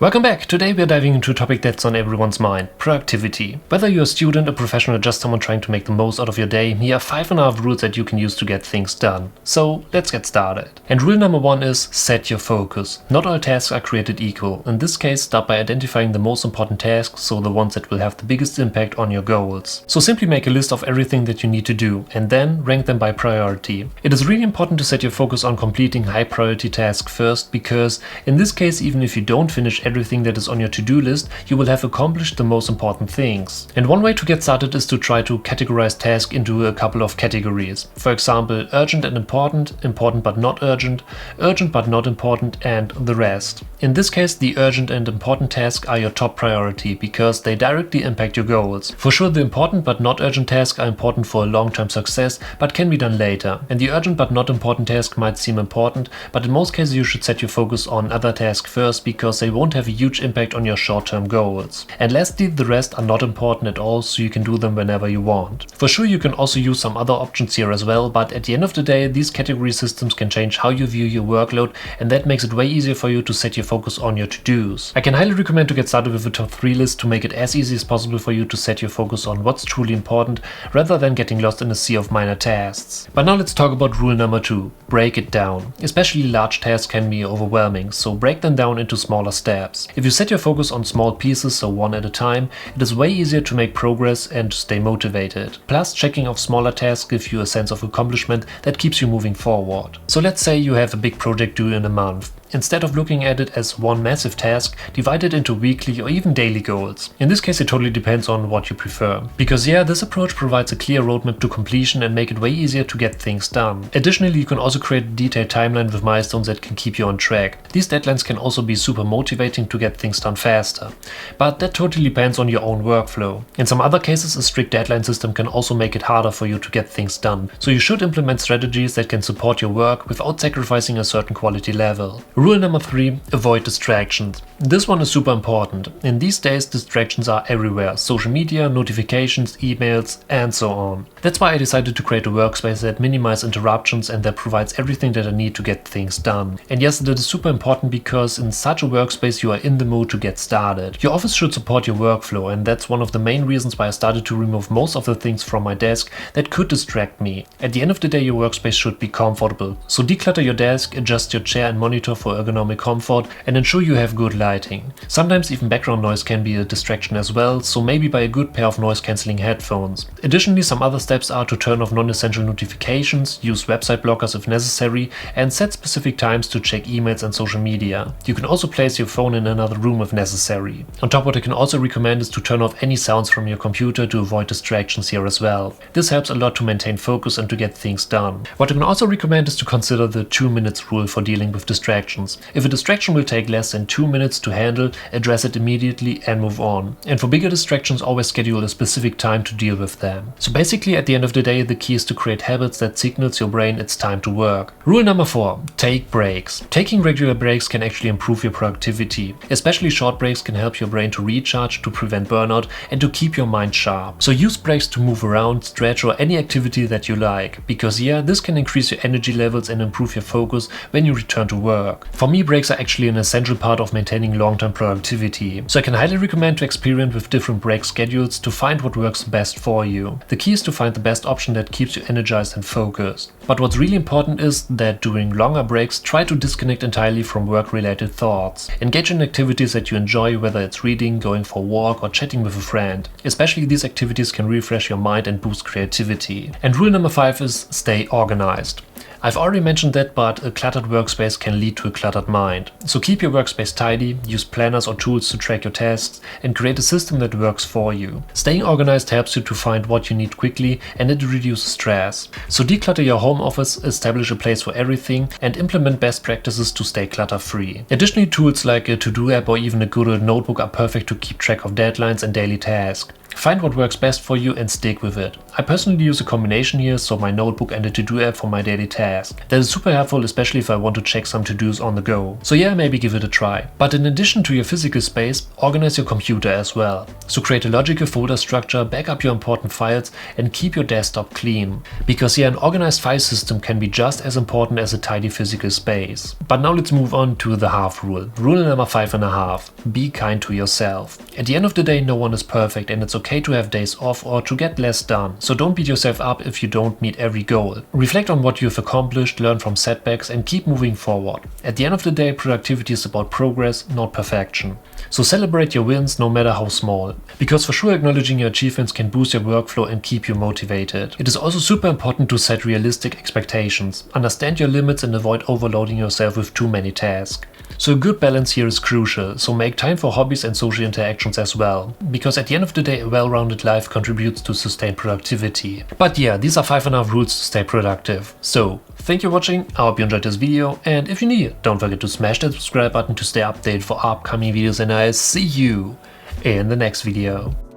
Welcome back! Today we are diving into a topic that's on everyone's mind, productivity. Whether you're a student, a professional, or just someone trying to make the most out of your day, here are 5.5 rules that you can use to get things done. So let's get started. And rule number 1 is set your focus. Not all tasks are created equal. In this case, start by identifying the most important tasks, so the ones that will have the biggest impact on your goals. So simply make a list of everything that you need to do, and then rank them by priority. It is really important to set your focus on completing high priority tasks first, because in this case, even if you don't finish everything that is on your to-do list, you will have accomplished the most important things. And one way to get started is to try to categorize tasks into a couple of categories. For example, urgent and important, important but not urgent but not important, and the rest. In this case, the urgent and important tasks are your top priority because they directly impact your goals. For sure, the important but not urgent tasks are important for a long-term success but can be done later. And the urgent but not important task might seem important, but in most cases you should set your focus on other tasks first because they won't have a huge impact on your short-term goals. And lastly, the rest are not important at all, so you can do them whenever you want. For sure, you can also use some other options here as well, but at the end of the day, these category systems can change how you view your workload, and that makes it way easier for you to set your focus on your to-dos. I can highly recommend to get started with a top 3 list to make it as easy as possible for you to set your focus on what's truly important, rather than getting lost in a sea of minor tasks. But now let's talk about rule number 2. Break it down. Especially large tasks can be overwhelming, so break them down into smaller steps. If you set your focus on small pieces, so one at a time, it is way easier to make progress and to stay motivated. Plus, checking off smaller tasks gives you a sense of accomplishment that keeps you moving forward. So let's say you have a big project due in a month. Instead of looking at it as one massive task, divide it into weekly or even daily goals. In this case, it totally depends on what you prefer. Because yeah, this approach provides a clear roadmap to completion and make it way easier to get things done. Additionally, you can also create a detailed timeline with milestones that can keep you on track. These deadlines can also be super motivating to get things done faster. But that totally depends on your own workflow. In some other cases, a strict deadline system can also make it harder for you to get things done. So you should implement strategies that can support your work without sacrificing a certain quality level. Rule number 3, avoid distractions. This one is super important. In these days, distractions are everywhere. Social media, notifications, emails, and so on. That's why I decided to create a workspace that minimizes interruptions and that provides everything that I need to get things done. And yes, that is super important because in such a workspace you are in the mood to get started. Your office should support your workflow, and that's one of the main reasons why I started to remove most of the things from my desk that could distract me. At the end of the day, your workspace should be comfortable. So declutter your desk, adjust your chair and monitor for ergonomic comfort, and ensure you have good lighting. Sometimes even background noise can be a distraction as well, so maybe buy a good pair of noise cancelling headphones. Additionally, some other steps are to turn off non-essential notifications, use website blockers if necessary, and set specific times to check emails and social media. You can also place your phone in another room if necessary. On top, what I can also recommend is to turn off any sounds from your computer to avoid distractions here as well. This helps a lot to maintain focus and to get things done. What I can also recommend is to consider the 2 minutes rule for dealing with distractions. If a distraction will take less than 2 minutes to handle, address it immediately and move on. And for bigger distractions, always schedule a specific time to deal with them. So basically, at the end of the day, the key is to create habits that signals your brain it's time to work. Rule number 4, take breaks. Taking regular breaks can actually improve your productivity. Especially short breaks can help your brain to recharge, to prevent burnout, and to keep your mind sharp. So use breaks to move around, stretch, or any activity that you like. Because yeah, this can increase your energy levels and improve your focus when you return to work. For me, breaks are actually an essential part of maintaining long-term productivity. So I can highly recommend to experiment with different break schedules to find what works best for you. The key is to find the best option that keeps you energized and focused. But what's really important is that during longer breaks, try to disconnect entirely from work-related thoughts. Engage in activities that you enjoy, whether it's reading, going for a walk, or chatting with a friend. Especially these activities can refresh your mind and boost creativity. And rule number 5 is stay organized. I've already mentioned that, but a cluttered workspace can lead to a cluttered mind. So keep your workspace tidy, use planners or tools to track your tasks, and create a system that works for you. Staying organized helps you to find what you need quickly, and it reduces stress. So declutter your home office, establish a place for everything, and implement best practices to stay clutter-free. Additionally, tools like a to-do app or even a good old notebook are perfect to keep track of deadlines and daily tasks. Find what works best for you and stick with it. I personally use a combination here, so my notebook and a to-do app for my daily tasks. That is super helpful, especially if I want to check some to-dos on the go. So yeah, maybe give it a try. But in addition to your physical space, organize your computer as well. So create a logical folder structure, back up your important files, and keep your desktop clean. Because yeah, an organized file system can be just as important as a tidy physical space. But now let's move on to the half rule. Rule number 5.5. Be kind to yourself. At the end of the day, no one is perfect, and it's okay to have days off or to get less done. So don't beat yourself up if you don't meet every goal. Reflect on what you've accomplished, learn from setbacks, and keep moving forward. At the end of the day, productivity is about progress, not perfection. So celebrate your wins, no matter how small. Because for sure acknowledging your achievements can boost your workflow and keep you motivated. It is also super important to set realistic expectations. Understand your limits and avoid overloading yourself with too many tasks. So a good balance here is crucial, so make time for hobbies and social interactions as well. Because at the end of the day, a well-rounded life contributes to sustained productivity. But yeah, these are 5.5 rules to stay productive. So, thank you for watching, I hope you enjoyed this video, and if you're new, don't forget to smash that subscribe button to stay updated for upcoming videos, and I'll see you in the next video.